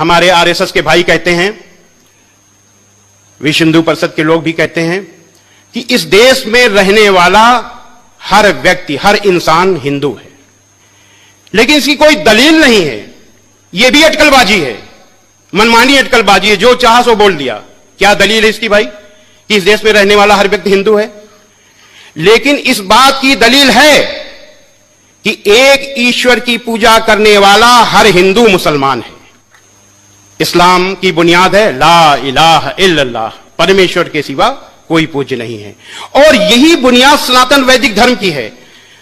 हमारे आरएसएस के भाई कहते हैं, विश्व हिंदू परिषद के लोग भी कहते हैं कि इस देश में रहने वाला हर व्यक्ति, हर इंसान हिंदू है, लेकिन इसकी कोई दलील नहीं है। यह भी अटकलबाजी है, मनमानी अटकलबाजी है, जो चाहा सो बोल दिया। क्या दलील है इसकी भाई कि इस देश में रहने वाला हर व्यक्ति हिंदू है? लेकिन इस बात की दलील है कि एक ईश्वर की पूजा करने वाला हर हिंदू मुसलमान है। इस्लाम की बुनियाद है ला इलाहा इल्लल्लाह, परमेश्वर के सिवा कोई पूज्य नहीं है। और यही बुनियाद सनातन वैदिक धर्म की है।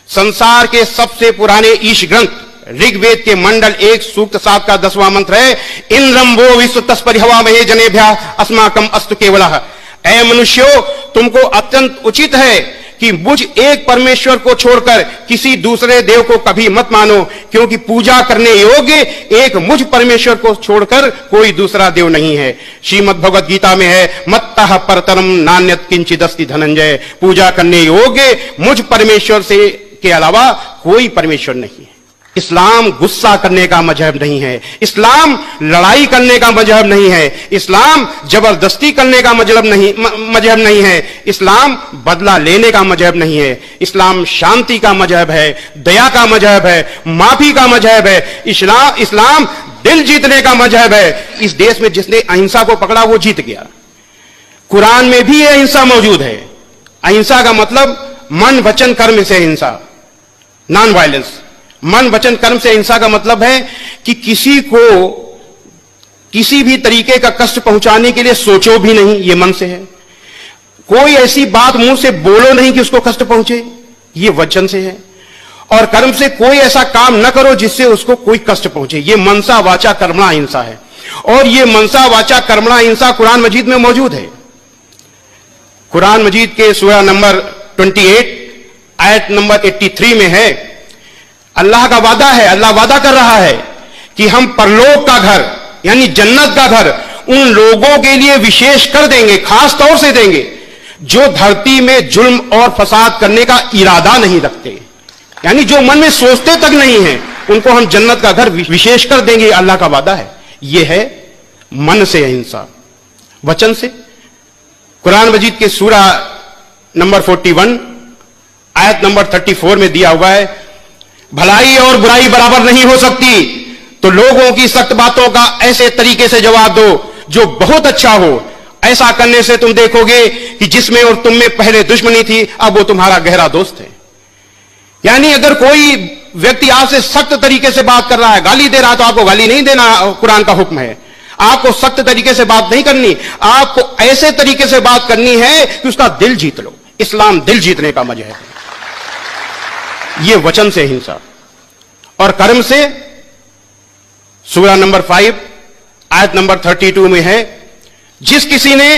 संसार के सबसे पुराने ईश ग्रंथ ऋग्वेद के मंडल 1 सूक्त 7 का 10वां मंत्र है, इंद्रम वो विश्व तस्परिहवा महे जनेभ्या अस्माकम अस्तु केवलः। ऐ मनुष्यों, तुमको अत्यंत उचित है कि मुझ एक परमेश्वर को छोड़कर किसी दूसरे देव को कभी मत मानो, क्योंकि पूजा करने योग्य एक मुझ परमेश्वर को छोड़कर कोई दूसरा देव नहीं है। श्रीमद् भगवद गीता में है, मत्तः परतरम नान्यत किंचिदस्ति धनंजय। पूजा करने योग्य मुझ परमेश्वर से के अलावा कोई परमेश्वर नहीं है। इस्लाम गुस्सा करने का मजहब नहीं है, इस्लाम लड़ाई करने का मजहब नहीं है, इस्लाम जबरदस्ती करने का मजहब नहीं है, इस्लाम बदला लेने का मजहब नहीं है। इस्लाम शांति का मजहब है, दया का मजहब है, माफी का मजहब है। इस्लाम दिल जीतने का मजहब है। इस देश में जिसने अहिंसा को पकड़ा वो जीत गया। कुरान में भी यह अहिंसा मौजूद है। अहिंसा का मतलब मन वचन कर्म से अहिंसा, नॉन वायलेंस। मन वचन कर्म से अहिंसा का मतलब है कि किसी को किसी भी तरीके का कष्ट पहुंचाने के लिए सोचो भी नहीं, ये मन से है। कोई ऐसी बात मुंह से बोलो नहीं कि उसको कष्ट पहुंचे, ये वचन से है। और कर्म से कोई ऐसा काम न करो जिससे उसको कोई कष्ट पहुंचे, ये मनसा वाचा कर्मणा अहिंसा है। और ये मनसा वाचा कर्मणा अहिंसा कुरान मजीद में मौजूद है। कुरान मजीद के सूरा नंबर 28 आयत नंबर 83 में है, अल्लाह का वादा है, अल्लाह वादा कर रहा है कि हम परलोक का घर यानी जन्नत का घर उन लोगों के लिए विशेष कर देंगे, खास तौर से देंगे जो धरती में जुल्म और फसाद करने का इरादा नहीं रखते, यानी जो मन में सोचते तक नहीं है, उनको हम जन्नत का घर विशेष कर देंगे। अल्लाह का वादा है। यह है मन से अहिंसा। वचन से कुरान मजीद के सूरा नंबर 41 आयत नंबर 34 में दिया हुआ है, भलाई और बुराई बराबर नहीं हो सकती, तो लोगों की सख्त बातों का ऐसे तरीके से जवाब दो जो बहुत अच्छा हो। ऐसा करने से तुम देखोगे कि जिसमें और तुम में पहले दुश्मनी थी, अब वो तुम्हारा गहरा दोस्त है। यानी अगर कोई व्यक्ति आपसे सख्त तरीके से बात कर रहा है, गाली दे रहा है, तो आपको गाली नहीं देना, कुरान का हुक्म है। आपको सख्त तरीके से बात नहीं करनी, आपको ऐसे तरीके से बात करनी है कि उसका दिल जीत लो। इस्लाम दिल जीतने का मजहब है। ये वचन से हिंसा। और कर्म से सूरा नंबर 5 आयत नंबर 32 में है, जिस किसी ने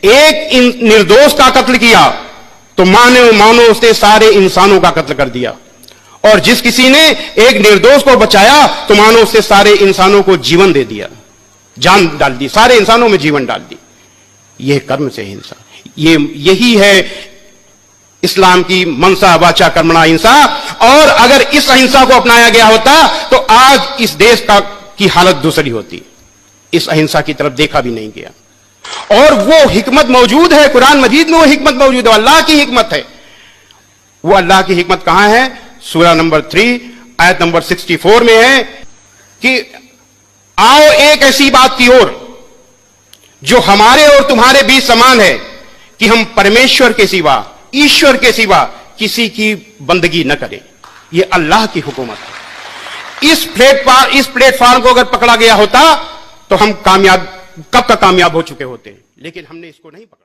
एक निर्दोष का कत्ल किया तो मानो उसने सारे इंसानों का कत्ल कर दिया, और जिस किसी ने एक निर्दोष को बचाया तो मानो उसने सारे इंसानों को जीवन दे दिया, जान डाल दी, सारे इंसानों में जीवन डाल दी। यह कर्म से हिंसा। यही है इस्लाम की मनसा वाचा कर्मणा अहिंसा। और अगर इस अहिंसा को अपनाया गया होता तो आज इस देश की हालत दूसरी होती। इस अहिंसा की तरफ देखा भी नहीं गया। और वो हिकमत मौजूद है कुरान मजीद में, वो हिकमत मौजूद है, अल्लाह की हिकमत है। वो अल्लाह की हिकमत कहां है? सूरा नंबर 3 आयत नंबर 64 में है कि आओ एक ऐसी बात की ओर जो हमारे और तुम्हारे बीच समान है कि हम परमेश्वर के सिवा, ईश्वर के सिवा किसी की बंदगी न करें। यह अल्लाह की हुकूमत है। इस प्लेटफॉर्म को अगर पकड़ा गया होता तो हम कामयाब, कब का कामयाब हो चुके होते हैं, लेकिन हमने इसको नहीं पकड़ा।